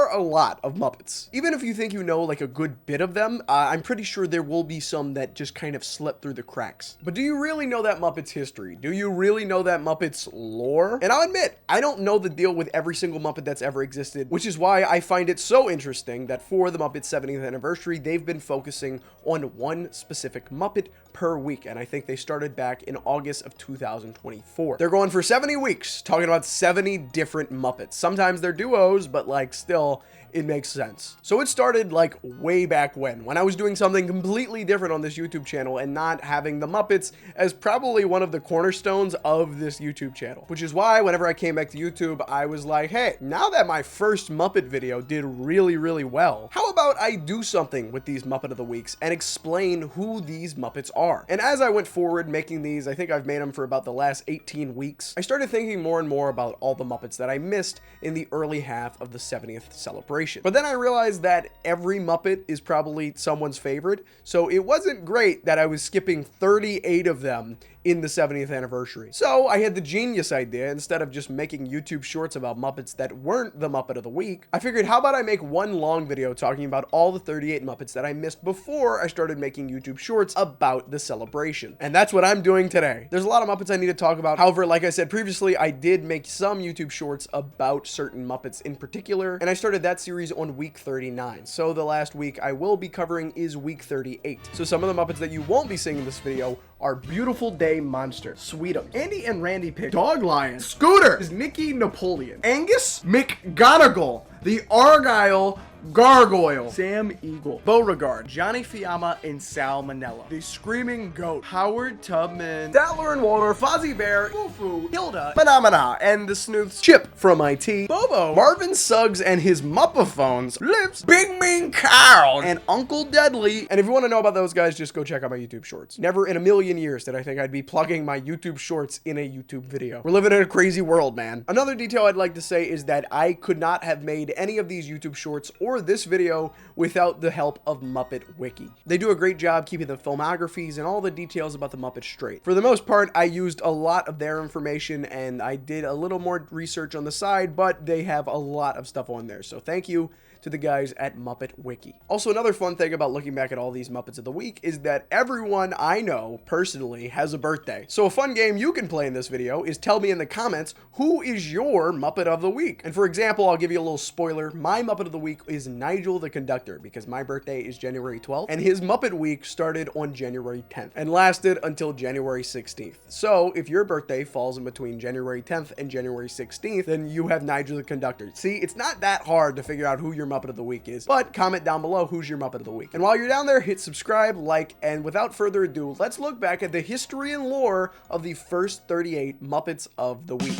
are a lot of Muppets. Even if you think you know like a good bit of them, I'm pretty sure there will be some that just kind of slip through the cracks. But do you really know that Muppets history? Do you really know that Muppets lore? And I'll admit, I don't know the deal with every single Muppet that's ever existed, which is why I find it so interesting that for the Muppets 70th anniversary, they've been focusing on one specific Muppet per week, and I think they started back in August of 2024. They're going for 70 weeks, talking about 70 different Muppets. Sometimes they're duos, but like still, it makes sense. So it started like way back when I was doing something completely different on this YouTube channel and not having the Muppets as probably one of the cornerstones of this YouTube channel, which is why whenever I came back to YouTube, I was like, hey, now that my first Muppet video did really, really well, how about I do something with these Muppet of the Weeks and explain who these Muppets are? And as I went forward making these, I think I've made them for about the last 18 weeks, I started thinking more and more about all the Muppets that I missed in the early half of the 70th celebration. But then I realized that every Muppet is probably someone's favorite, so it wasn't great that I was skipping 38 of them in the 70th anniversary. So I had the genius idea, instead of just making YouTube shorts about Muppets that weren't the Muppet of the Week, I figured how about I make one long video talking about all the 38 Muppets that I missed before I started making YouTube shorts about the celebration. And that's what I'm doing today. There's a lot of Muppets I need to talk about. However, like I said previously, I did make some YouTube shorts about certain Muppets in particular, and I started that series on week 39. So the last week I will be covering is week 38. So some of the Muppets that you won't be seeing in this video are Beautiful Day Monster, Sweetums, Andy and Randy Pig, Dog Lion, Scooter is Nicky Napoleon, Angus McGonagall, the Argyle Gargoyle, Sam Eagle, Beauregard, Johnny Fiamma, and Sal Manella, the Screaming Goat, Howard Tubman, Statler and Walter, Fozzie Bear, Fufu, Hilda, Phenomena, and the Snooths, Chip from IT, Bobo, Marvin Suggs and his Muppaphones, Lips, Big Mean Carl, and Uncle Deadly. And if you want to know about those guys, just go check out my YouTube shorts. Never in a million years did I think I'd be plugging my YouTube shorts in a YouTube video. We're living in a crazy world, man. Another detail I'd like to say is that I could not have made any of these YouTube shorts or this video without the help of Muppet Wiki. They do a great job keeping the filmographies and all the details about the Muppets straight. For the most part, I used a lot of their information and I did a little more research on the side, but they have a lot of stuff on there. So thank you to the guys at Muppet Wiki. Also, another fun thing about looking back at all these Muppets of the Week is that everyone I know personally has a birthday. So a fun game you can play in this video is tell me in the comments who is your Muppet of the Week. And for example, I'll give you a little spoiler. My Muppet of the Week is Nigel the Conductor because my birthday is January 12th and his Muppet Week started on January 10th and lasted until January 16th. So if your birthday falls in between January 10th and January 16th, then you have Nigel the Conductor. See, it's not that hard to figure out who your Muppet of the Week is, but comment down below who's your Muppet of the Week. And while you're down there, hit subscribe, like, and without further ado, let's look back at the history and lore of the first 38 Muppets of the Week.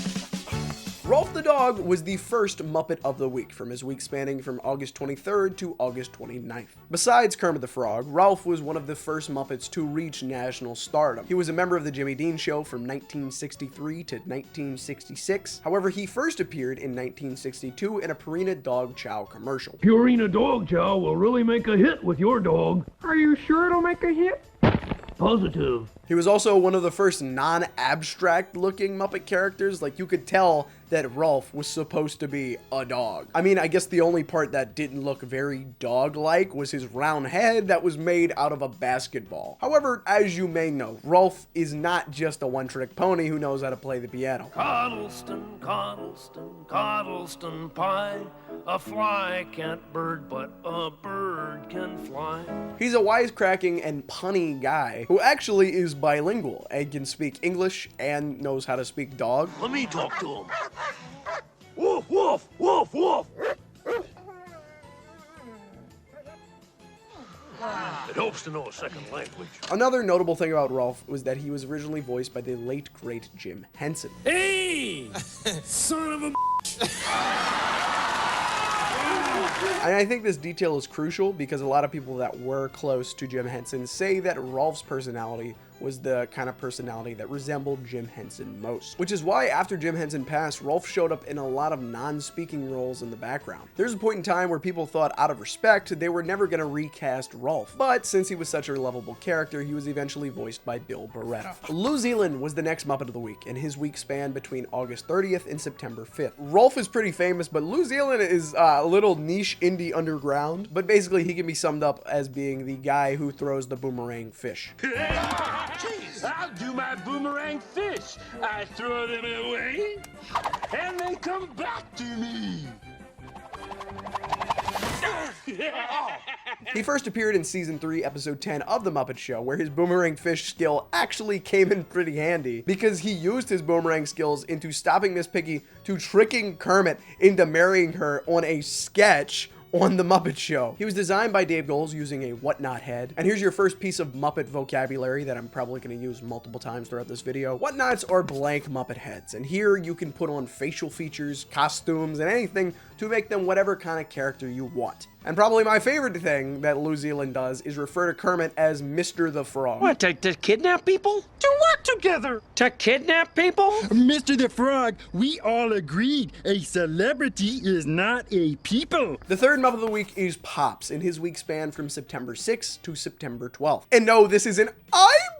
Rowlf the Dog was the first Muppet of the Week, from his week spanning from August 23rd to August 29th. Besides Kermit the Frog, Rowlf was one of the first Muppets to reach national stardom. He was a member of the Jimmy Dean Show from 1963 to 1966. However, he first appeared in 1962 in a Purina Dog Chow commercial. Purina Dog Chow will really make a hit with your dog. Are you sure it'll make a hit? Positive. He was also one of the first non-abstract looking Muppet characters. Like, you could tell that Rowlf was supposed to be a dog. I mean, I guess the only part that didn't look very dog-like was his round head that was made out of a basketball. However, as you may know, Rowlf is not just a one-trick pony who knows how to play the piano. Coddleston, Coddleston, Coddleston pie. A fly can't bird, but a bird can fly. He's a wisecracking and punny guy who actually is bilingual and can speak English and knows how to speak dog. Let me talk to him. Woof, woof, woof, woof. It helps to know a second language. Another notable thing about Rowlf was that he was originally voiced by the late, great Jim Henson. Hey! Son of a And I think this detail is crucial because a lot of people that were close to Jim Henson say that Rowlf's personality was the kind of personality that resembled Jim Henson most. Which is why after Jim Henson passed, Rowlf showed up in a lot of non-speaking roles in the background. There's a point in time where people thought out of respect they were never going to recast Rowlf, but since he was such a lovable character, he was eventually voiced by Bill Beretta. Lew Zealand was the next Muppet of the Week, and his week spanned between August 30th and September 5th. Rowlf is pretty famous, but Lew Zealand is a little niche indie underground, but basically he can be summed up as being the guy who throws the boomerang fish. Jeez, I'll do my boomerang fish. I throw them away, and they come back to me. He first appeared in season 3, episode 10 of The Muppet Show, where his boomerang fish skill actually came in pretty handy because he used his boomerang skills into stopping Miss Piggy to tricking Kermit into marrying her on a sketch on The Muppet Show. He was designed by Dave Goelz using a whatnot head. And here's your first piece of Muppet vocabulary that I'm probably going to use multiple times throughout this video. Whatnots are blank Muppet heads, and here you can put on facial features, costumes, and anything to make them whatever kind of character you want. And probably my favorite thing that Lew Zealand does is refer to Kermit as Mr. the Frog. What, to kidnap people? To work together. To kidnap people? Mr. the Frog, we all agreed a celebrity is not a people. The third Muppet of the Week is Pops, and his week spanned from September 6th to September 12th. And no, this isn't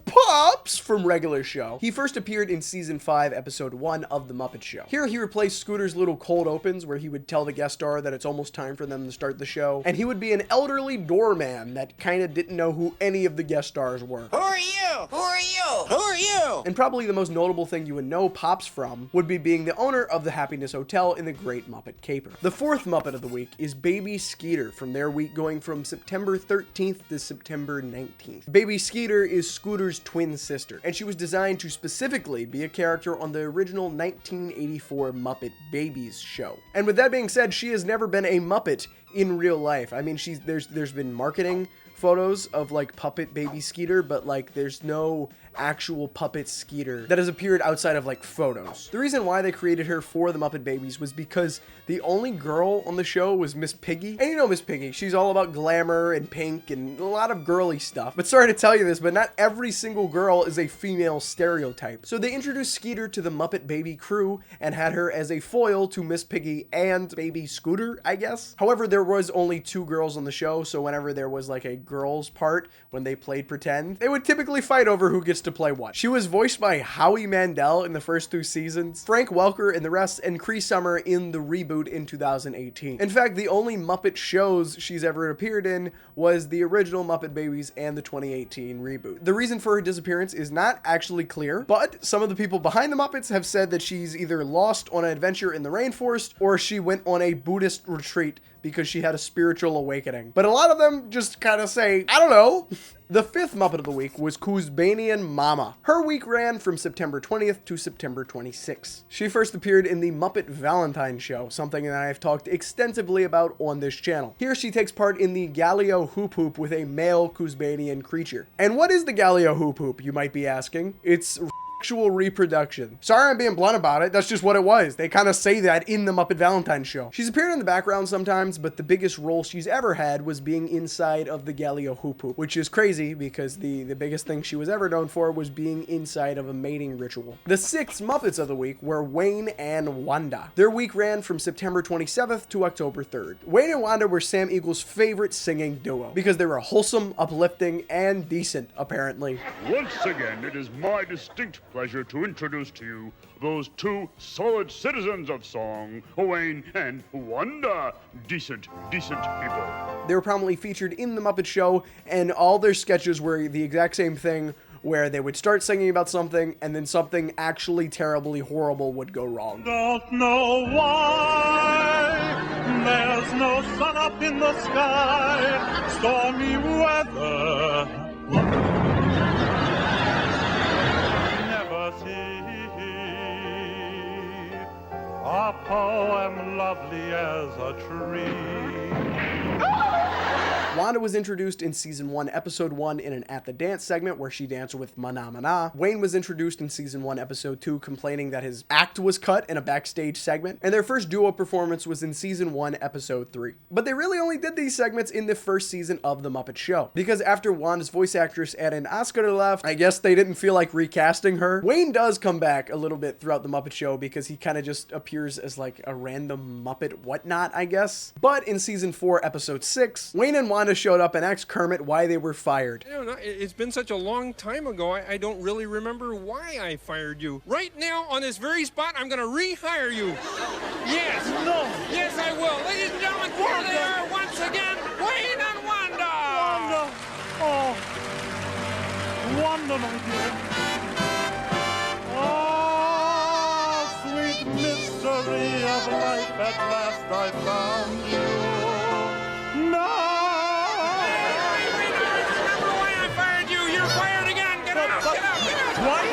Pops from regular show. He first appeared in season 5, episode 1 of The Muppet Show. Here he replaced Scooter's little cold opens where he would tell the guest star that it's almost time for them to start the show. And he would be an elderly doorman that kind of didn't know who any of the guest stars were. Who are you? Who are you? Who are you? And probably the most notable thing you would know Pops from would be being the owner of the Happiness Hotel in The Great Muppet Caper. The fourth Muppet of the Week is Baby Skeeter, from their week going from September 13th to September 19th. Baby Skeeter is Scooter's twin sister, and she was designed to specifically be a character on the original 1984 Muppet Babies show. And with that being said, she has never been a Muppet in real life. I mean, there's been marketing photos of like puppet Baby Skeeter, but like there's no actual puppet Skeeter that has appeared outside of like photos. The reason why they created her for the Muppet Babies was because the only girl on the show was Miss Piggy. And you know Miss Piggy, she's all about glamour and pink and a lot of girly stuff. But sorry to tell you this, but not every single girl is a female stereotype. So they introduced Skeeter to the Muppet Baby crew and had her as a foil to Miss Piggy and Baby Scooter, I guess. However, there was only 2 girls on the show, so whenever there was like a girls part when they played pretend, they would typically fight over who gets to play what. She was voiced by Howie Mandel in the first 2 seasons, Frank Welker in the rest, and Cree Summer in the reboot in 2018. In fact, the only Muppet shows she's ever appeared in was the original Muppet Babies and the 2018 reboot. The reason for her disappearance is not actually clear, but some of the people behind the Muppets have said that she's either lost on an adventure in the rainforest or she went on a Buddhist retreat because she had a spiritual awakening. But a lot of them just kind of say, I don't know. The fifth Muppet of the Week was Koozebanian Mama. Her week ran from September 20th to September 26th. She first appeared in the Muppet Valentine Show, something that I've talked extensively about on this channel. Here she takes part in the Gallio Hoop Hoop with a male Koozebanian creature. And what is the Gallio Hoop Hoop, you might be asking? It's sexual reproduction. Sorry I'm being blunt about it, that's just what it was. They kind of say that in the Muppet Valentine Show. She's appeared in the background sometimes, but the biggest role she's ever had was being inside of the Gallio Hoop Hoop, which is crazy because the biggest thing she was ever known for was being inside of a mating ritual. The 6 Muppets of the Week were Wayne and Wanda. Their week ran from September 27th to October 3rd. Wayne and Wanda were Sam Eagle's favorite singing duo because they were wholesome, uplifting, and decent, apparently. Once again, it is my distinct pleasure to introduce to you those 2 solid citizens of song, Wayne and Wanda. Decent people. They were prominently featured in The Muppet Show, and all their sketches were the exact same thing, where they would start singing about something, and then something actually terribly horrible would go wrong. Don't know why there's no sun up in the sky, stormy weather. A poem lovely as a tree. Wanda was introduced in season 1, episode 1 in an At the Dance segment where she danced with Mana Mana. Wayne was introduced in season 1, episode 2, complaining that his act was cut in a backstage segment. And their first duo performance was in season 1, episode 3. But they really only did these segments in the first season of The Muppet Show, because after Wanda's voice actress Erin Oscar left, I guess they didn't feel like recasting her. Wayne does come back a little bit throughout The Muppet Show because he kind of just appears as like a random Muppet whatnot, I guess. But in season 4, episode 6, Wayne and Wanda showed up and asked Kermit why they were fired. I don't know, it's been such a long time ago, I don't really remember why I fired you. Right now, on this very spot, I'm gonna rehire you. Yes, No. yes I will. Ladies and gentlemen, here they are once again, Wayne and Wanda! Wanda. Oh. Wanda, my dear. Oh, sweet mystery of life, at last I found you. No. Wait, I remember why I fired you. You're fired again. Get out, get out, get out. What?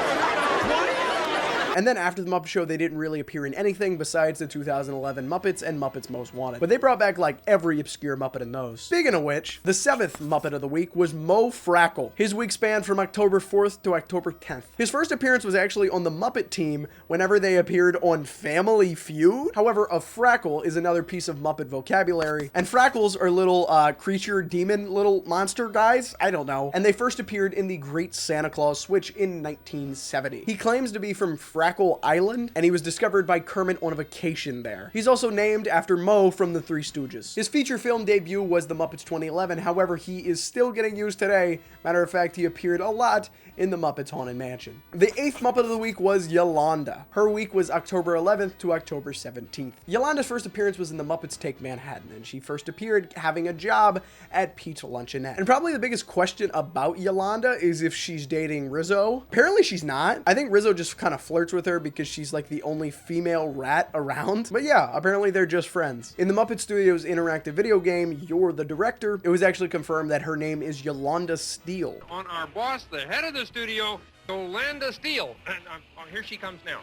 And then after The Muppet Show, they didn't really appear in anything besides the 2011 Muppets and Muppets Most Wanted. But they brought back like every obscure Muppet in those. Speaking of which, the 7th Muppet of the week was Mo Frackle. His week spanned from October 4th to October 10th. His first appearance was actually on the Muppet team whenever they appeared on Family Feud. However, a Frackle is another piece of Muppet vocabulary. And Frackles are little creature, demon, little monster guys. I don't know. And they first appeared in the Great Santa Claus Switch in 1970. He claims to be from Frackle Island, and he was discovered by Kermit on a vacation there. He's also named after Moe from the Three Stooges. His feature film debut was The Muppets 2011, however, he is still getting used today. Matter of fact, he appeared a lot in the Muppets Haunted Mansion. The 8th Muppet of the week was Yolanda. Her week was October 11th to October 17th. Yolanda's first appearance was in The Muppets Take Manhattan, and she first appeared having a job at Pete's Luncheonette. And probably the biggest question about Yolanda is if she's dating Rizzo. Apparently she's not. I think Rizzo just kind of flirts with her because she's like the only female rat around. But yeah, apparently they're just friends. In the Muppet Studios interactive video game, You're the Director, it was actually confirmed that her name is Yolanda Steele. On our boss, the head of the studio, Yolanda Steele. And here she comes now.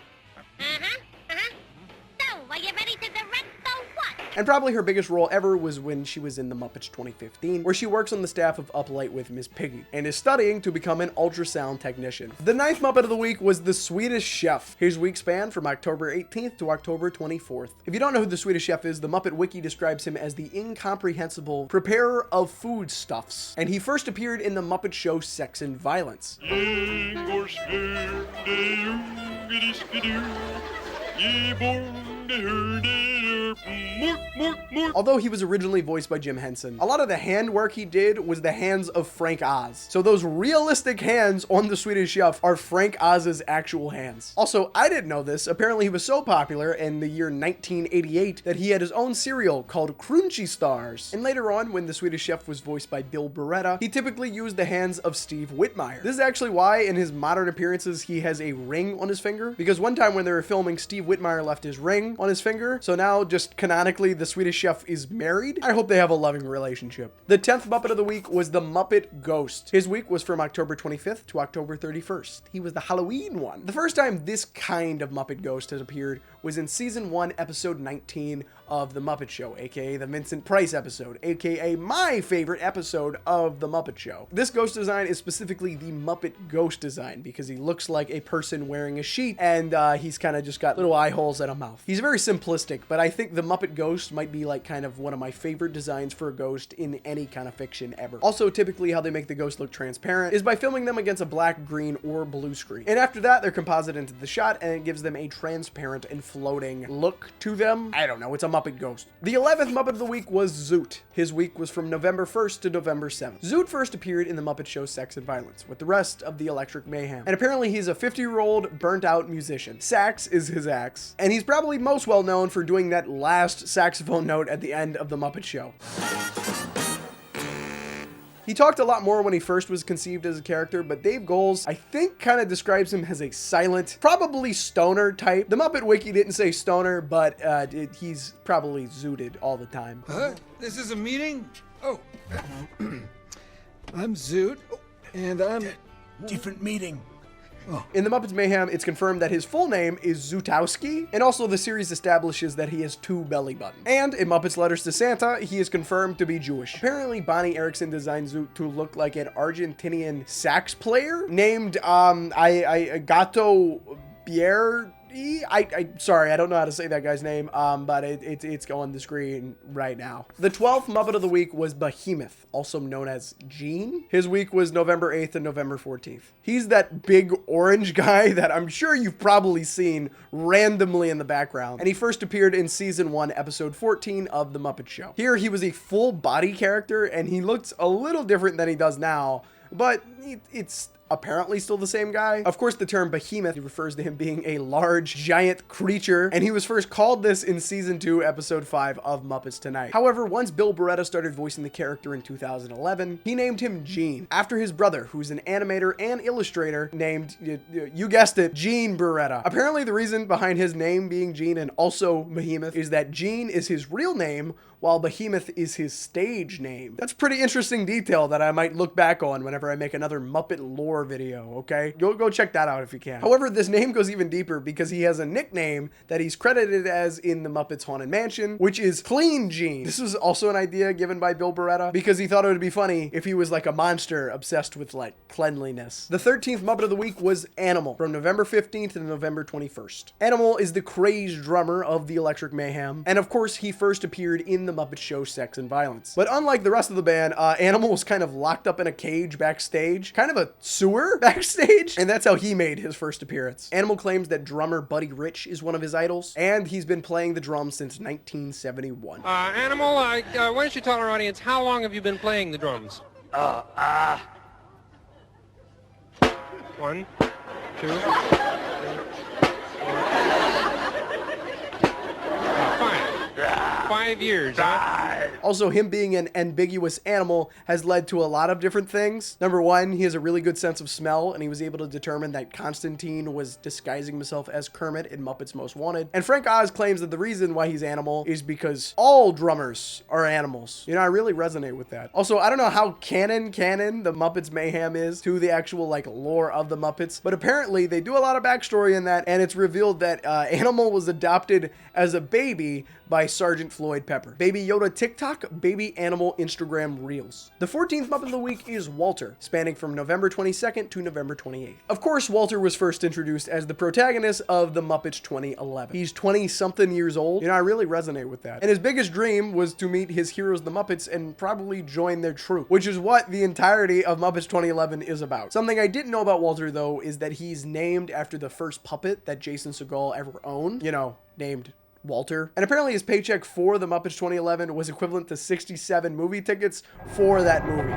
So, are you ready to direct the what? And probably her biggest role ever was when she was in The Muppets 2015, where she works on the staff of Up Late with Miss Piggy, and is studying to become an ultrasound technician. The 9th Muppet of the week was the Swedish Chef. His week spanned from October 18th to October 24th. If you don't know who the Swedish Chef is, the Muppet Wiki describes him as the incomprehensible preparer of foodstuffs, and he first appeared in the Muppet Show Sex and Violence. Although he was originally voiced by Jim Henson, a lot of the hand work he did was the hands of Frank Oz. So those realistic hands on the Swedish Chef are Frank Oz's actual hands. Also, I didn't know this. Apparently he was so popular in the year 1988 that he had his own cereal called Crunchy Stars. And later on, when the Swedish Chef was voiced by Bill Beretta, he typically used the hands of Steve Whitmire. This is actually why in his modern appearances he has a ring on his finger, because one time when they were filming, Steve Whitmire left his ring on his finger, so now just canonically the Swedish Chef is married. I hope they have a loving relationship. The 10th Muppet of the week was the Muppet Ghost. His week was from October 25th to October 31st. He was the Halloween one. The first time this kind of Muppet Ghost has appeared was in season 1, episode 19 of The Muppet Show, aka the Vincent Price episode, aka my favorite episode of The Muppet Show. This ghost design is specifically the Muppet Ghost design because he looks like a person wearing a sheet, and he's kind of just got little eye holes and a mouth. He's very simplistic, but I think the Muppet Ghost might be like kind of one of my favorite designs for a ghost in any kind of fiction ever. Also, typically how they make the ghost look transparent is by filming them against a black, green, or blue screen. And after that, they're composited into the shot, and it gives them a transparent and floating look to them. I don't know, it's a Muppet Ghost. The 11th Muppet of the week was Zoot. His week was from November 1st to November 7th. Zoot first appeared in the Muppet Show Sex and Violence with the rest of the Electric Mayhem. And apparently he's a 50-year-old burnt-out musician. Sax is his axe. And he's probably most well known for doing that last saxophone note at the end of the Muppet Show. He talked a lot more when he first was conceived as a character, but Dave Goelz, I think, kind of describes him as a silent, probably stoner type. The Muppet Wiki didn't say stoner, but he's probably zooted all the time. This is a meeting? Oh. I'm Zoot, and I'm... Different meeting. In the Muppets Mayhem, it's confirmed that his full name is Zootowski, and also the series establishes that he has 2 belly buttons. And in Muppets Letters to Santa, he is confirmed to be Jewish. Apparently, Bonnie Erickson designed Zoot to look like an Argentinian sax player named Gato Bier. Sorry, I don't know how to say that guy's name, but it's on the screen right now. The 12th Muppet of the Week was Behemoth, also known as Gene. His week was November 8th and November 14th. He's that big orange guy that I'm sure you've probably seen randomly in the background, and he first appeared in season 1, episode 14 of The Muppet Show. Here, he was a full body character, and he looks a little different than he does now, but it's apparently still the same guy. Of course, the term behemoth refers to him being a large, giant creature, and he was first called this in season 2, episode 5 of Muppets Tonight. However, once Bill Barretta started voicing the character in 2011, he named him Gene, after his brother, who's an animator and illustrator named, you guessed it, Gene Barretta. Apparently, the reason behind his name being Gene and also Behemoth is that Gene is his real name, while Behemoth is his stage name. That's pretty interesting detail that I might look back on whenever I make another Muppet lore video, okay? Go check that out if you can. However, this name goes even deeper because he has a nickname that he's credited as in the Muppets Haunted Mansion, which is Clean Gene. This was also an idea given by Bill Barretta because he thought it would be funny if he was like a monster obsessed with like cleanliness. The 13th Muppet of the Week was Animal, from November 15th to November 21st. Animal is the crazed drummer of the Electric Mayhem, and of course he first appeared in the Muppet Show Sex and Violence. But unlike the rest of the band, Animal was kind of locked up in a cage backstage, kind of a sewer backstage, and that's how he made his first appearance. Animal claims that drummer Buddy Rich is one of his idols, and he's been playing the drums since 1971. Animal, why don't you tell our audience, how long have you been playing the drums? 1, 2, 3, 5 years, huh? Also, him being an ambiguous animal has led to a lot of different things. Number 1, he has a really good sense of smell, and he was able to determine that Constantine was disguising himself as Kermit in Muppets Most Wanted. And Frank Oz claims that the reason why he's animal is because all drummers are animals. You know, I really resonate with that. Also, I don't know how canon the Muppets Mayhem is to the actual like lore of the Muppets, but apparently they do a lot of backstory in that, and it's revealed that Animal was adopted as a baby by Sergeant Floyd Pepper. Baby Yoda TikTok, Baby Animal Instagram Reels. The 14th Muppet of the Week is Walter, spanning from November 22nd to November 28th. Of course, Walter was first introduced as the protagonist of the Muppets 2011. He's 20-something years old. You know, I really resonate with that. And his biggest dream was to meet his heroes, the Muppets, and probably join their troupe, which is what the entirety of Muppets 2011 is about. Something I didn't know about Walter, though, is that he's named after the first puppet that Jason Segel ever owned, you know, named Walter. And apparently his paycheck for the Muppets 2011 was equivalent to 67 movie tickets for that movie.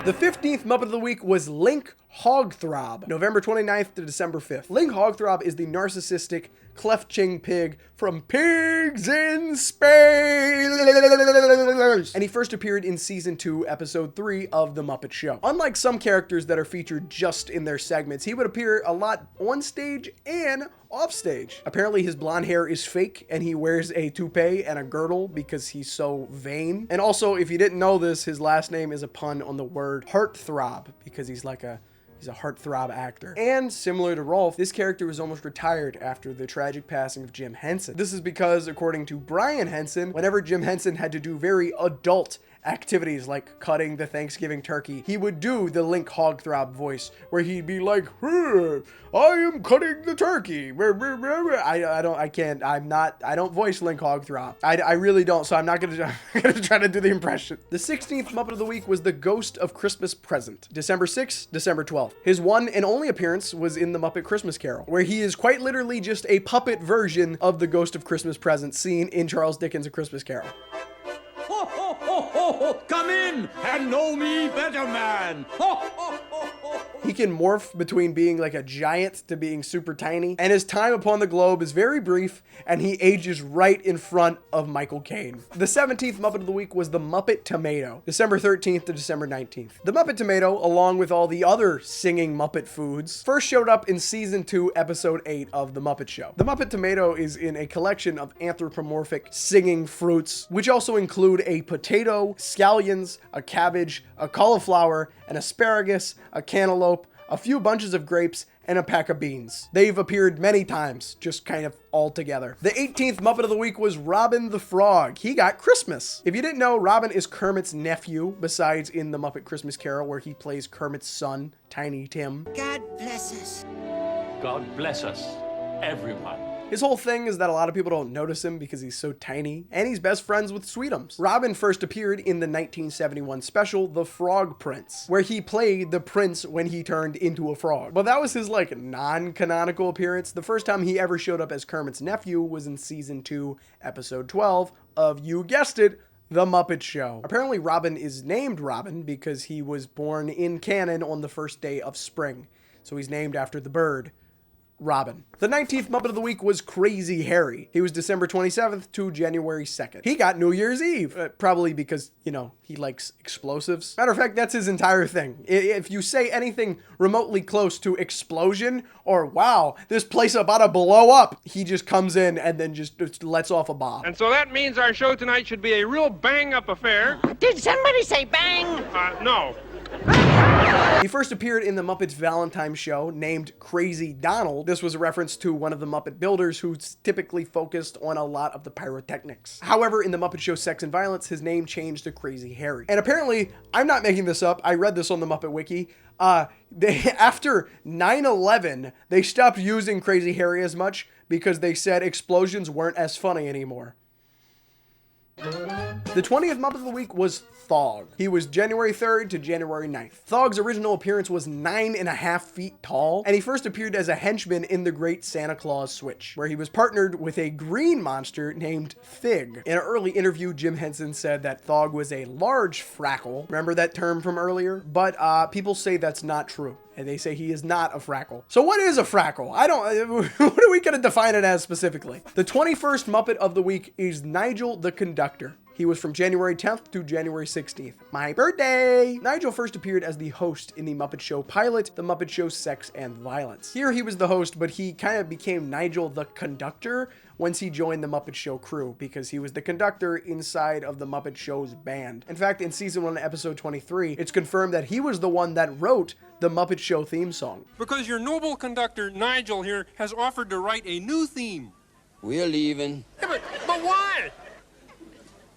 The 15th Muppet of the Week was Link Hogthrob, November 29th to December 5th. Link Hogthrob is the narcissistic cleft-ching pig from Pigs in Space, and he first appeared in season 2, episode 3 of The Muppet Show. Unlike some characters that are featured just in their segments, he would appear a lot on stage and off stage. Apparently his blonde hair is fake, and he wears a toupee and a girdle because he's so vain. And also, if you didn't know this, his last name is a pun on the word heartthrob because he's a heartthrob actor. And similar to Rowlf, this character was almost retired after the tragic passing of Jim Henson. This is because, according to Brian Henson, whenever Jim Henson had to do very adult activities like cutting the Thanksgiving turkey, he would do the Link Hogthrob voice where he'd be like, "I am cutting the turkey." I don't voice Link Hogthrob. I really don't, so I'm not gonna try to do the impression. The 16th Muppet of the Week was the Ghost of Christmas Present, December 6th, December 12th. His one and only appearance was in the Muppet Christmas Carol, where he is quite literally just a puppet version of the Ghost of Christmas Present seen in Charles Dickens' A Christmas Carol. Ho, ho, ho, ho, ho. Come in and know me better, man. Ho, ho, ho, ho. He can morph between being like a giant to being super tiny, and his time upon the globe is very brief, and he ages right in front of Michael Caine. The 17th Muppet of the Week was the Muppet Tomato, December 13th to December 19th. The Muppet Tomato, along with all the other singing Muppet foods, first showed up in Season 2, Episode 8 of The Muppet Show. The Muppet Tomato is in a collection of anthropomorphic singing fruits, which also include a potato, scallions, a cabbage, a cauliflower, an asparagus, a cantaloupe, a few bunches of grapes, and a pack of beans. They've appeared many times, just kind of all together. The 18th Muppet of the Week was Robin the Frog. He got Christmas. If you didn't know, Robin is Kermit's nephew, besides in the Muppet Christmas Carol, where he plays Kermit's son, Tiny Tim. God bless us. God bless us, everyone. His whole thing is that a lot of people don't notice him because he's so tiny, and he's best friends with Sweetums. Robin first appeared in the 1971 special, The Frog Prince, where he played the prince when he turned into a frog. But that was his like non-canonical appearance. The first time he ever showed up as Kermit's nephew was in Season 2, Episode 12 of, you guessed it, The Muppet Show. Apparently Robin is named Robin because he was born in canon on the first day of spring. So he's named after the bird, Robin. The 19th Muppet of the Week was Crazy Harry. He was December 27th to January 2nd. He got New Year's Eve, probably because, you know, he likes explosives. Matter of fact, that's his entire thing. If you say anything remotely close to explosion or, wow, this place about to blow up, he just comes in and then just lets off a bomb. And so that means our show tonight should be a real bang-up affair. Did somebody say bang? No. He first appeared in the Muppets Valentine show named Crazy Donald. This was a reference to one of the Muppet builders who's typically focused on a lot of the pyrotechnics. However, in the Muppet Show Sex and Violence, his name changed to Crazy Harry. And apparently, I'm not making this up, I read this on the Muppet Wiki, after 9/11, they stopped using Crazy Harry as much because they said explosions weren't as funny anymore. The 20th Muppet of the Week was Thog. He was January 3rd to January 9th. Thog's original appearance was 9.5 feet tall, and he first appeared as a henchman in The Great Santa Claus Switch, where he was partnered with a green monster named Fig. In an early interview, Jim Henson said that Thog was a large Frackle. Remember that term from earlier? But people say that's not true. And they say he is not a Frackle. So what is a Frackle? What are we gonna define it as specifically? The 21st Muppet of the Week is Nigel the Conductor. He was from January 10th to January 16th. My birthday! Nigel first appeared as the host in the Muppet Show pilot, The Muppet Show Sex and Violence. Here he was the host, but he kind of became Nigel the Conductor once he joined the Muppet Show crew, because he was the conductor inside of the Muppet Show's band. In fact, in Season 1, Episode 23, it's confirmed that he was the one that wrote the Muppet Show theme song. Because your noble conductor, Nigel, here, has offered to write a new theme. We're leaving. Yeah, but why?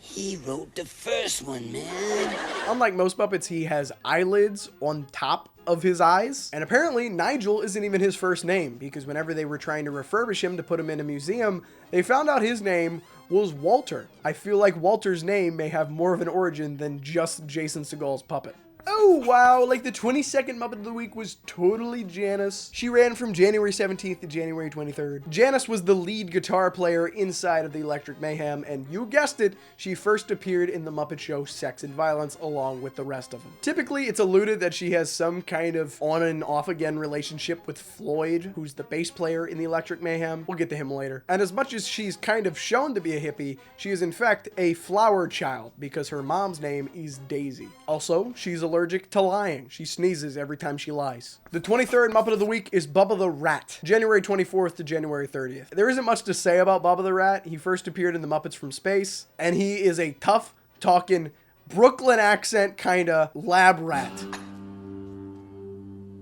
He wrote the first one, man. Unlike most Muppets, he has eyelids on top of his eyes. And apparently Nigel isn't even his first name, because whenever they were trying to refurbish him to put him in a museum, they found out his name was Walter. I feel like Walter's name may have more of an origin than just Jason Segal's puppet. Oh, wow, like the 22nd Muppet of the Week was totally Janice. She ran from January 17th to January 23rd. Janice was the lead guitar player inside of the Electric Mayhem, and you guessed it, she first appeared in the Muppet Show Sex and Violence along with the rest of them. Typically, it's alluded that she has some kind of on and off again relationship with Floyd, who's the bass player in the Electric Mayhem. We'll get to him later. And as much as she's kind of shown to be a hippie, she is in fact a flower child because her mom's name is Daisy. Also, she's allergic to lying. She sneezes every time she lies. The 23rd Muppet of the Week is Bubba the Rat, January 24th to January 30th. There isn't much to say about Bubba the Rat. He first appeared in the Muppets from Space, and he is a tough talking Brooklyn accent kinda lab rat.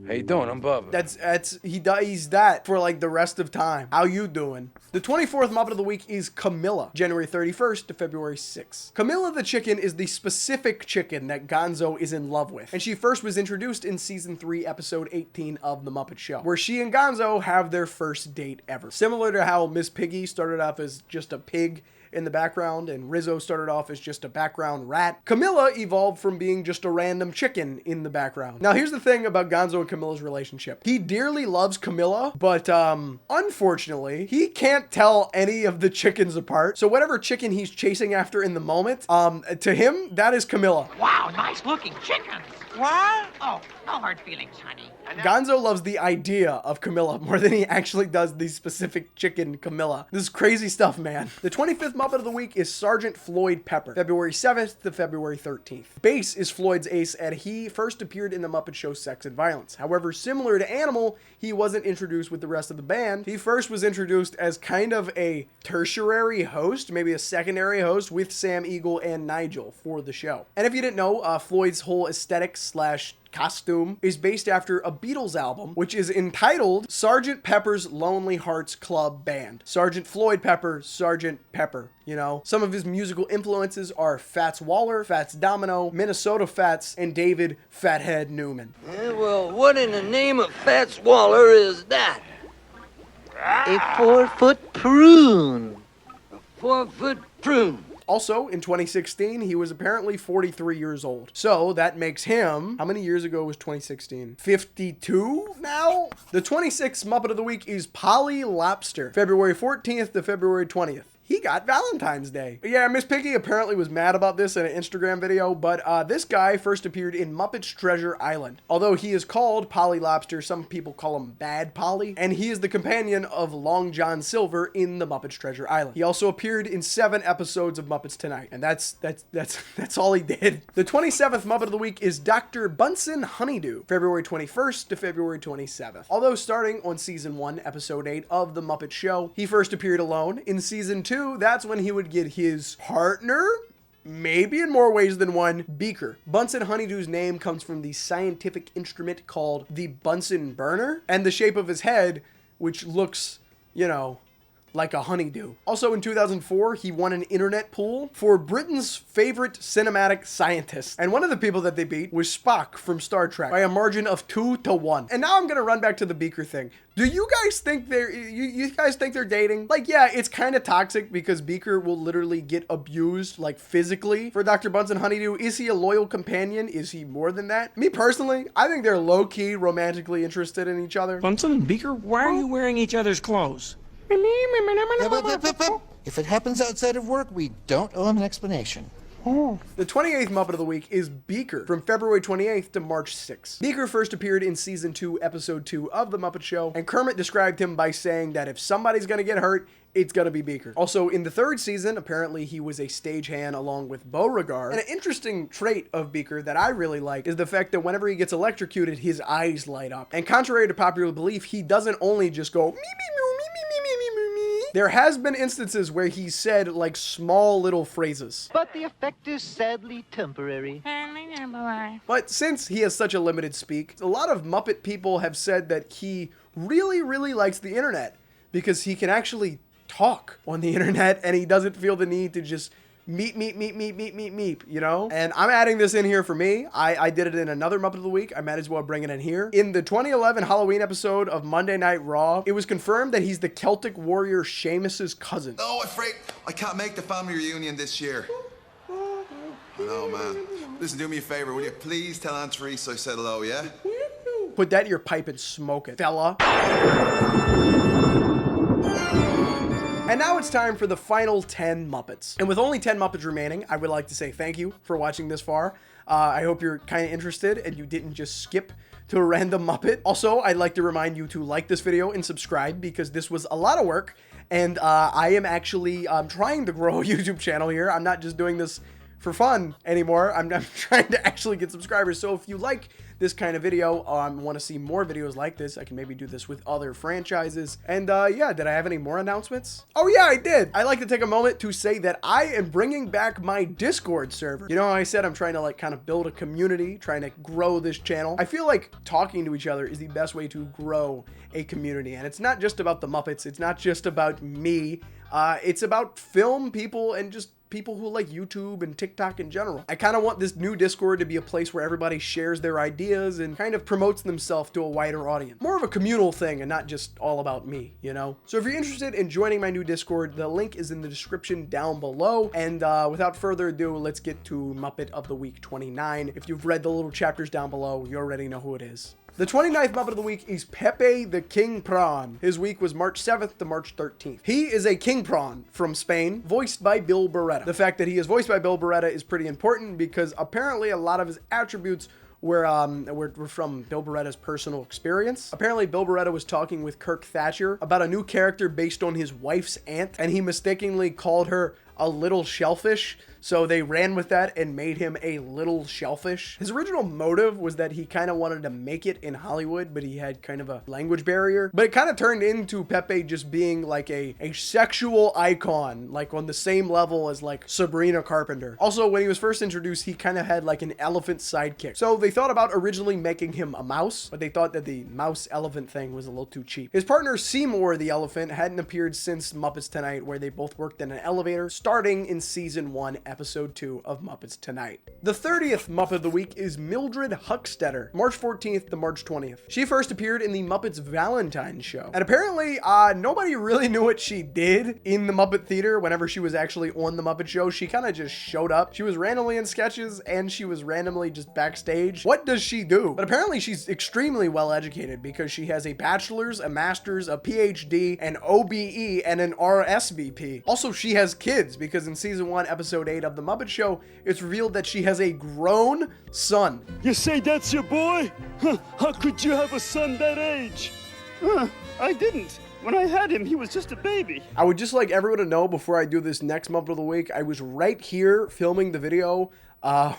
How you doing? I'm Bubba. He's that for like the rest of time. How you doing? The 24th Muppet of the Week is Camilla, January 31st to February 6th. Camilla the chicken is the specific chicken that Gonzo is in love with, and she first was introduced in Season 3, Episode 18 of The Muppet Show, where she and Gonzo have their first date ever. Similar to how Miss Piggy started off as just a pig in the background, and Rizzo started off as just a background rat, Camilla evolved from being just a random chicken in the background. Now, here's the thing about Gonzo and Camilla's relationship. He dearly loves Camilla, but unfortunately, he can't tell any of the chickens apart. So whatever chicken he's chasing after in the moment, to him, that is Camilla. Wow, nice looking chickens. What? Oh, no hard feelings, honey. Gonzo loves the idea of Camilla more than he actually does the specific chicken Camilla. This is crazy stuff, man. The 25th Muppet of the Week is Sergeant Floyd Pepper, February 7th to February 13th. Bass is Floyd's ace, and he first appeared in the Muppet Show Sex and Violence. However, similar to Animal, he wasn't introduced with the rest of the band. He first was introduced as kind of a tertiary host, maybe a secondary host, with Sam Eagle and Nigel for the show. And if you didn't know, Floyd's whole aesthetic slash costume is based after a Beatles album, which is entitled Sgt. Pepper's Lonely Hearts Club Band. Sergeant Floyd Pepper, Sergeant Pepper, you know? Some of his musical influences are Fats Waller, Fats Domino, Minnesota Fats, and David Fathead Newman. Well, what in the name of Fats Waller is that? A 4-foot prune. A 4-foot prune. Also, in 2016, he was apparently 43 years old. So that makes him, how many years ago was 2016? 52 now? The 26th Muppet of the Week is Polly Lobster, February 14th to February 20th. He got Valentine's Day. Yeah, Miss Piggy apparently was mad about this in an Instagram video, but this guy first appeared in Muppet's Treasure Island. Although he is called Polly Lobster, some people call him Bad Polly, and he is the companion of Long John Silver in the Muppet's Treasure Island. He also appeared in 7 episodes of Muppets Tonight, and that's all he did. The 27th Muppet of the Week is Dr. Bunsen Honeydew, February 21st to February 27th. Although starting on season 1, episode 8 of The Muppet Show, he first appeared alone. In season 2, that's when he would get his partner, maybe in more ways than one, Beaker. Bunsen Honeydew's name comes from the scientific instrument called the Bunsen burner, and the shape of his head, which looks, you know, like a honeydew. Also in 2004, he won an internet poll for Britain's favorite cinematic scientist. And one of the people that they beat was Spock from Star Trek by a margin of 2-1. And now I'm gonna run back to the Beaker thing. Do you guys think you guys think they're dating? Like, yeah, it's kind of toxic because Beaker will literally get abused, like physically, for Dr. Bunsen Honeydew. Is he a loyal companion? Is he more than that? Me personally, I think they're low-key romantically interested in each other. Bunsen and Beaker, why are you wearing each other's clothes? If it happens outside of work, we don't owe him an explanation. The 28th Muppet of the Week is Beaker, from February 28th to March 6th. Beaker first appeared in season 2, episode 2 of The Muppet Show, and Kermit described him by saying that if somebody's gonna get hurt, it's gonna be Beaker. Also, in the 3rd season, apparently he was a stagehand along with Beauregard. And an interesting trait of Beaker that I really like is the fact that whenever he gets electrocuted, his eyes light up. And contrary to popular belief, he doesn't only just go, me, me, me, me, me, me, me, me. There has been instances where he said like small little phrases. But the effect is sadly temporary. But since he has such a limited speak, a lot of Muppet people have said that he really, really likes the internet because he can actually talk on the internet and he doesn't feel the need to just meep, you know? And I'm adding this in here for me. I did it in another Muppet of the Week. I might as well bring it in here. In the 2011 Halloween episode of Monday Night Raw, it was confirmed that he's the Celtic warrior Seamus's cousin. Oh, I'm afraid I can't make the family reunion this year. I know, man. Listen, do me a favor. Will you please tell Aunt Teresa I said hello, yeah? Put that in your pipe and smoke it, fella. And now it's time for the final 10 Muppets. And with only 10 Muppets remaining, I would like to say thank you for watching this far. I hope you're kind of interested and you didn't just skip to a random Muppet. Also, I'd like to remind you to like this video and subscribe because this was a lot of work. And I am actually trying to grow a YouTube channel here. I'm not just doing this for fun anymore. I'm trying to actually get subscribers. So if you like this kind of video, want to see more videos like this, I can maybe do this with other franchises. And yeah, did I have any more announcements? Oh yeah, I did. I'd like to take a moment to say that I am bringing back my Discord server. You know how I said I'm trying to like kind of build a community, trying to grow this channel? I feel like talking to each other is the best way to grow a community. And it's not just about the Muppets. It's not just about me. It's about film people and just people who like YouTube and TikTok in general. I kind of want this new Discord to be a place where everybody shares their ideas and kind of promotes themselves to a wider audience. More of a communal thing and not just all about me, you know? So if you're interested in joining my new Discord, the link is in the description down below. And without further ado, let's get to Muppet of the Week 29. If you've read the little chapters down below, you already know who it is. The 29th Muppet of the Week is Pepe the King Prawn. His week was March 7th to March 13th. He is a king prawn from Spain, voiced by Bill Beretta. The fact that he is voiced by Bill Beretta is pretty important because apparently a lot of his attributes were from Bill Barretta's personal experience. Apparently, Bill Barretta was talking with Kirk Thatcher about a new character based on his wife's aunt, and he mistakenly called her a little shellfish. So they ran with that and made him a little shellfish. His original motive was that he kind of wanted to make it in Hollywood, but he had kind of a language barrier. But it kind of turned into Pepe just being like a sexual icon, like on the same level as like Sabrina Carpenter. Also, when he was first introduced, he kind of had like an elephant sidekick. So they thought about originally making him a mouse, but they thought that the mouse elephant thing was a little too cheap. His partner Seymour the elephant hadn't appeared since Muppets Tonight, where they both worked in an elevator, starting in season 1, episode 2 of Muppets Tonight. The 30th Muppet of the Week is Mildred Huxtetter, March 14th to March 20th. She first appeared in the Muppets Valentine show. And apparently, nobody really knew what she did in the Muppet Theater whenever she was actually on the Muppet Show. She kind of just showed up. She was randomly in sketches and she was randomly just backstage. What does she do? But apparently she's extremely well educated because she has a bachelor's, a master's, a PhD, an OBE, and an RSVP. Also, she has kids because in season 1, episode 8 of the Muppet Show, it's revealed that she has a grown son. You say that's your boy? Huh, how could you have a son that age? I didn't. When I had him, he was just a baby. I would just like everyone to know before I do this next Muppet of the Week, I was right here filming the video. I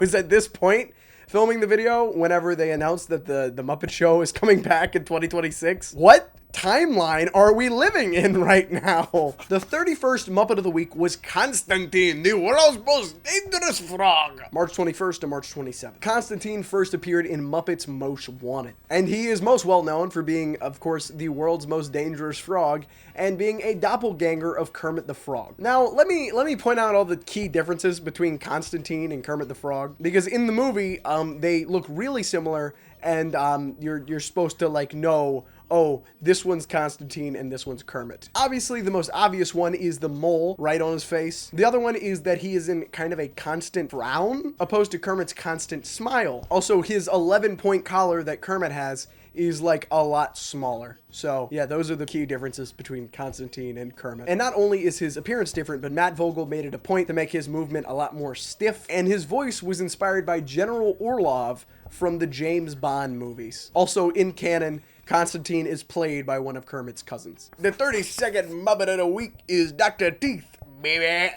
was at this point filming the video whenever they announced that the Muppet Show is coming back in 2026. What timeline are we living in right now? The 31st Muppet of the Week was Constantine, the world's most dangerous frog, March 21st to March 27th. Constantine first appeared in Muppets Most Wanted, and he is most well known for being, of course, the world's most dangerous frog and being a doppelganger of Kermit the Frog. Now, let me point out all the key differences between Constantine and Kermit the Frog, because in the movie, they look really similar, and you're supposed to like know, oh, this one's Constantine and this one's Kermit. Obviously, the most obvious one is the mole right on his face. The other one is that he is in kind of a constant frown, opposed to Kermit's constant smile. Also, his 11-point collar that Kermit has is like a lot smaller. So yeah, those are the key differences between Constantine and Kermit. And not only is his appearance different, but Matt Vogel made it a point to make his movement a lot more stiff, and his voice was inspired by General Orlov from the James Bond movies. Also in canon, Constantine is played by one of Kermit's cousins. The 32nd Muppet of the Week is Dr. Teeth, baby.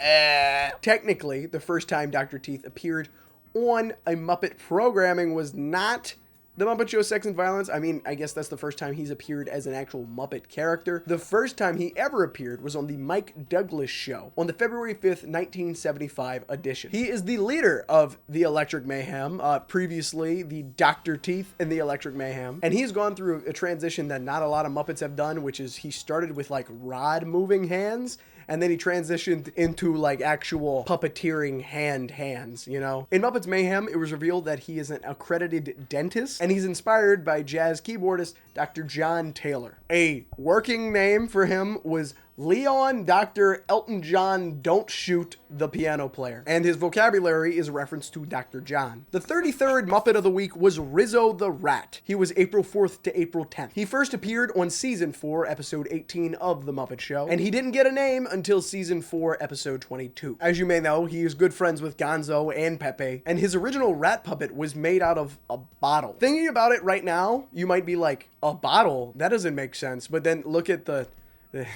Technically, the first time Dr. Teeth appeared on a Muppet programming was not The Muppet Show Sex and Violence. I mean, I guess that's the first time he's appeared as an actual Muppet character. The first time he ever appeared was on the Mike Douglas Show on the February 5th, 1975 edition. He is the leader of the Electric Mayhem, previously the Dr. Teeth and the Electric Mayhem. And he's gone through a transition that not a lot of Muppets have done, which is he started with like rod moving hands, and then he transitioned into like actual puppeteering hands, you know? In Muppets Mayhem, it was revealed that he is an accredited dentist, and he's inspired by jazz keyboardist Dr. John Taylor. A working name for him was Leon Dr. Elton John Don't Shoot the Piano Player, and his vocabulary is a reference to Dr. John. The 33rd Muppet of the Week was Rizzo the Rat. He was April 4th to April 10th. He first appeared on season 4, episode 18 of The Muppet Show, and he didn't get a name until season 4, episode 22. As you may know, he is good friends with Gonzo and Pepe, and his original rat puppet was made out of a bottle. Thinking about it right now, you might be like, a bottle? That doesn't make sense. But then look at the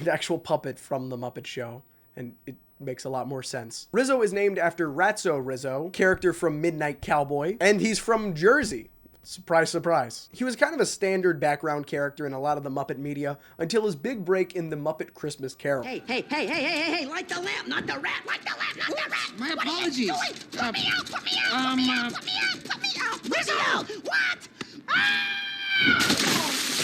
actual puppet from The Muppet Show, and it makes a lot more sense. Rizzo is named after Ratso Rizzo, character from Midnight Cowboy, and he's from Jersey. Surprise, surprise. He was kind of a standard background character in a lot of the Muppet media until his big break in the Muppet Christmas Carol. Hey, light the lamp, not the rat, light the lamp, not the rat. My apologies. Put me out. Rizzo, what?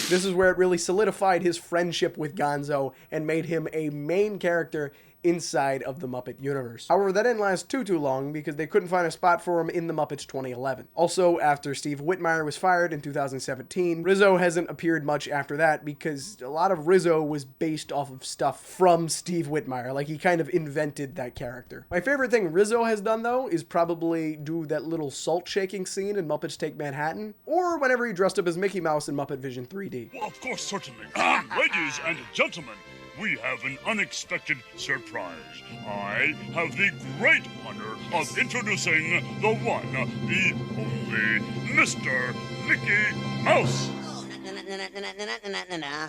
This is where it really solidified his friendship with Gonzo and made him a main character inside of the Muppet universe. However, that didn't last too long because they couldn't find a spot for him in the Muppets 2011. Also, after Steve Whitmire was fired in 2017, Rizzo hasn't appeared much after that because a lot of Rizzo was based off of stuff from Steve Whitmire. Like, he kind of invented that character. My favorite thing Rizzo has done, though, is probably do that little salt shaking scene in Muppets Take Manhattan, or whenever he dressed up as Mickey Mouse in Muppet Vision 3D. Well, of course, certainly. Ladies and gentlemen, we have an unexpected surprise. I have the great honor of introducing the one, the only movie, Mr. Mickey Mouse.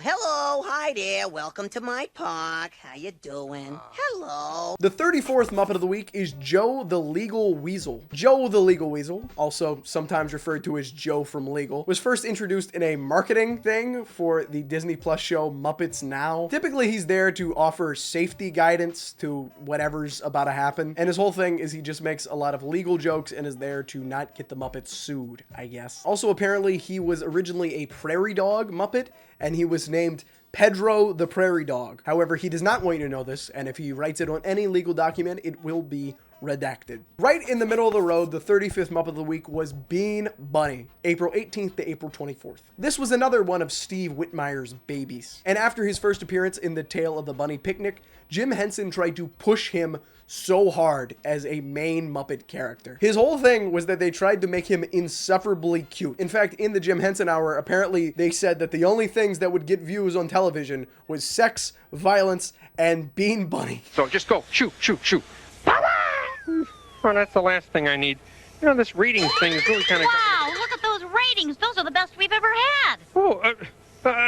Hello, hi there. Welcome to my park. How you doing? Hello. The 34th Muppet of the Week is Joe the Legal Weasel. Joe the Legal Weasel, also sometimes referred to as Joe from Legal, was first introduced in a marketing thing for the Disney Plus show Muppets Now. Typically, he's there to offer safety guidance to whatever's about to happen, and his whole thing is he just makes a lot of legal jokes and is there to not get the Muppets sued, I guess. Also, apparently, he was originally a prairie dog Muppet, and he was named Pedro the Prairie Dog. However, he does not want you to know this, and if he writes it on any legal document, it will be redacted. Right in the middle of the road, the 35th Muppet of the Week was Bean Bunny, April 18th to April 24th. This was another one of Steve Whitmire's babies. And after his first appearance in The Tale of the Bunny Picnic, Jim Henson tried to push him so hard as a main Muppet character. His whole thing was that they tried to make him insufferably cute. In fact, in the Jim Henson Hour, apparently they said that the only things that would get views on television was sex, violence, and Bean Bunny. So just go, shoot, shoot, shoot. Well, that's the last thing I need. You know, this ratings thing is really kind of... Wow, look at those ratings. Those are the best we've ever had. Oh,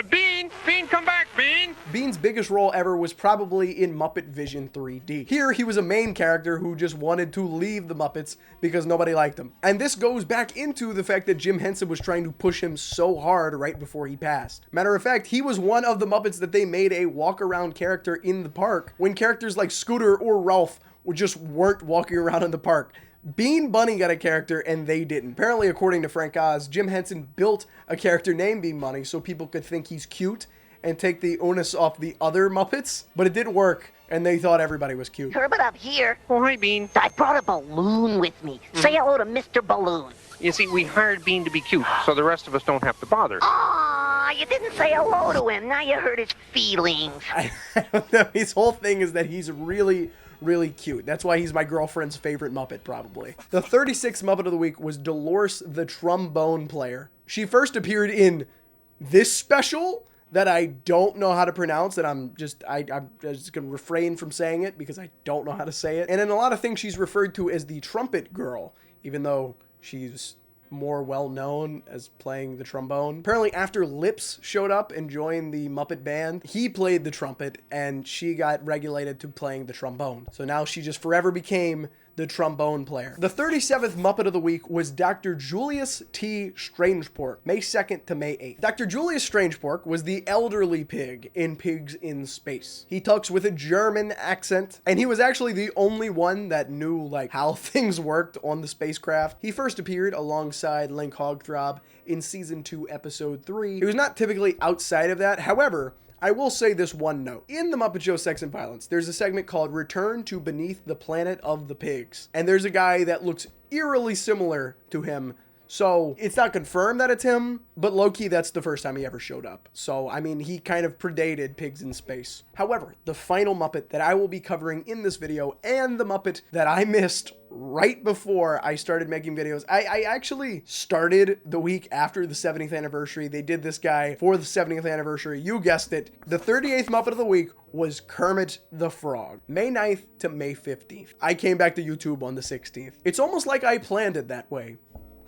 Bean, come back, Bean. Bean's biggest role ever was probably in Muppet Vision 3D. Here, he was a main character who just wanted to leave the Muppets because nobody liked him. And this goes back into the fact that Jim Henson was trying to push him so hard right before he passed. Matter of fact, he was one of the Muppets that they made a walk-around character in the park when characters like Scooter or Rowlf just weren't walking around in the park. Bean Bunny got a character and they didn't. Apparently, according to Frank Oz, Jim Henson built a character named Bean Bunny so people could think he's cute and take the onus off the other Muppets, but it didn't work and they thought everybody was cute. Kermit up here. Oh, hi, Bean. I brought a balloon with me. Say hello to Mr. Balloon. You see, we hired Bean to be cute, so the rest of us don't have to bother. Aw, you didn't say hello to him. Now you hurt his feelings. I don't know. His whole thing is that he's really cute. That's why he's my girlfriend's favorite Muppet, probably. The 36th Muppet of the Week was Dolores the Trombone Player. She first appeared in this special that I don't know how to pronounce, and I'm just gonna refrain from saying it because I don't know how to say it. And in a lot of things, she's referred to as the Trumpet Girl, even though she's more well-known as playing the trombone. Apparently, after Lips showed up and joined the Muppet band, he played the trumpet, and she got regulated to playing the trombone. So now she just forever became the trombone player. The 37th Muppet of the Week was Dr. Julius T. Strangepork, May 2nd to May 8th. Dr. Julius Strangepork was the elderly pig in Pigs in Space. He talks with a German accent, and he was actually the only one that knew like how things worked on the spacecraft. He first appeared alongside Link Hogthrob in Season 2, Episode 3. He was not typically outside of that. However, I will say this one note. In the Muppet Show Sex and Violence, there's a segment called Return to Beneath the Planet of the Pigs. And there's a guy that looks eerily similar to him. So it's not confirmed that it's him, but low-key, that's the first time he ever showed up. So, I mean, he kind of predated Pigs in Space. However, the final Muppet that I will be covering in this video, and the Muppet that I missed right before I started making videos. I actually started the week after the 70th anniversary. They did this guy for the 70th anniversary. You guessed it. The 38th Muppet of the Week was Kermit the Frog, May 9th to May 15th. I came back to YouTube on the 16th. It's almost like I planned it that way.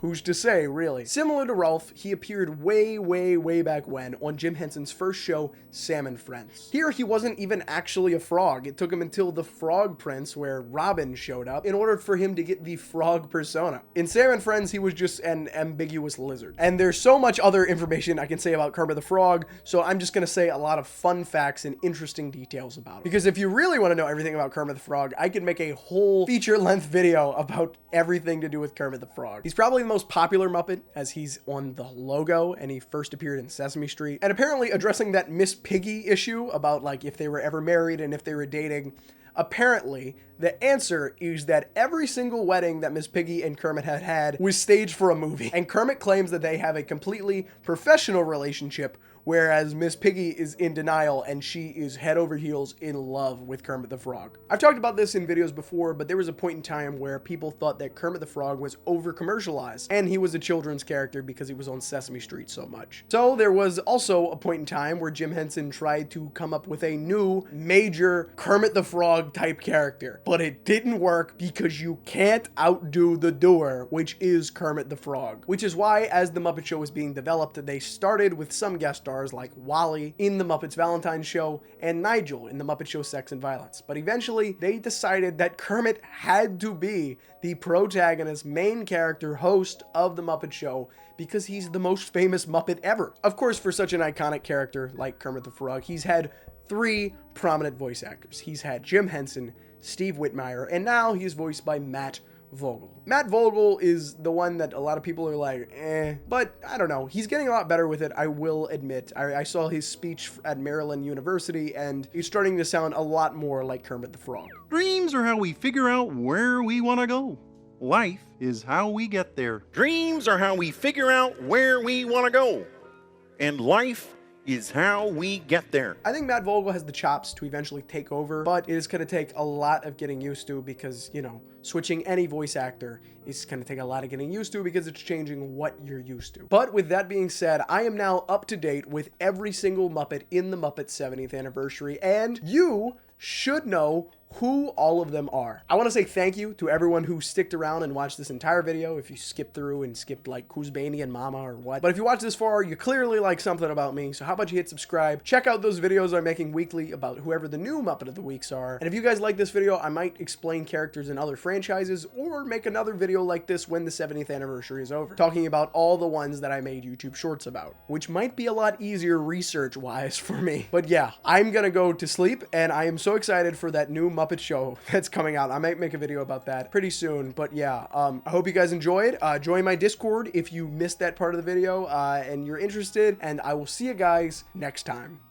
Who's to say, really? Similar to Rowlf, he appeared way back when on Jim Henson's first show, Sam and Friends. Here, he wasn't even actually a frog. It took him until The Frog Prince, where Robin showed up, in order for him to get the frog persona. In Sam and Friends, he was just an ambiguous lizard. And there's so much other information I can say about Kermit the Frog, so I'm just gonna say a lot of fun facts and interesting details about it. Because if you really want to know everything about Kermit the Frog, I could make a whole feature-length video about everything to do with Kermit the Frog. He's probably the most popular Muppet, as he's on the logo and he first appeared in Sesame Street. And apparently addressing that Miss Piggy issue about like if they were ever married and if they were dating, apparently the answer is that every single wedding that Miss Piggy and Kermit had was staged for a movie. And Kermit claims that they have a completely professional relationship, whereas Miss Piggy is in denial and she is head over heels in love with Kermit the Frog. I've talked about this in videos before, but there was a point in time where people thought that Kermit the Frog was over commercialized and he was a children's character because he was on Sesame Street so much. So there was also a point in time where Jim Henson tried to come up with a new major Kermit the Frog Frog type character. But it didn't work because you can't outdo the doer, which is Kermit the Frog. Which is why, as the Muppet Show was being developed, they started with some guest stars like Wally in the Muppets Valentine's Show and Nigel in the Muppet Show Sex and Violence. But eventually, they decided that Kermit had to be the protagonist, main character, host of the Muppet Show because he's the most famous Muppet ever. Of course, for such an iconic character like Kermit the Frog, he's had 3 prominent voice actors. He's had Jim Henson, Steve Whitmire, and now he's voiced by Matt Vogel. Matt Vogel is the one that a lot of people are like, but I don't know. He's getting a lot better with it, I will admit. I saw his speech at Maryland University, and he's starting to sound a lot more like Kermit the Frog. Dreams are how we figure out where we want to go. Life is how we get there. Dreams are how we figure out where we want to go. And life is how we get there. I think Matt Vogel has the chops to eventually take over, but it is going to take a lot of getting used to because, you know, switching any voice actor is going to take a lot of getting used to because it's changing what you're used to. But with that being said, I am now up to date with every single Muppet in the Muppets 70th anniversary, and you should know who all of them are. I want to say thank you to everyone who sticked around and watched this entire video. If you skipped through and skipped like Koozebanian Mama or what. But if you watched this far, you clearly like something about me. So how about you hit subscribe? Check out those videos I'm making weekly about whoever the new Muppet of the Weeks are. And if you guys like this video, I might explain characters in other franchises or make another video like this when the 70th anniversary is over, talking about all the ones that I made YouTube shorts about, which might be a lot easier research-wise for me. But yeah, I'm gonna go to sleep, and I am so excited for that new Muppet Show that's coming out. I might make a video about that pretty soon, but yeah, I hope you guys enjoyed. Join my Discord if you missed that part of the video and you're interested, and I will see you guys next time.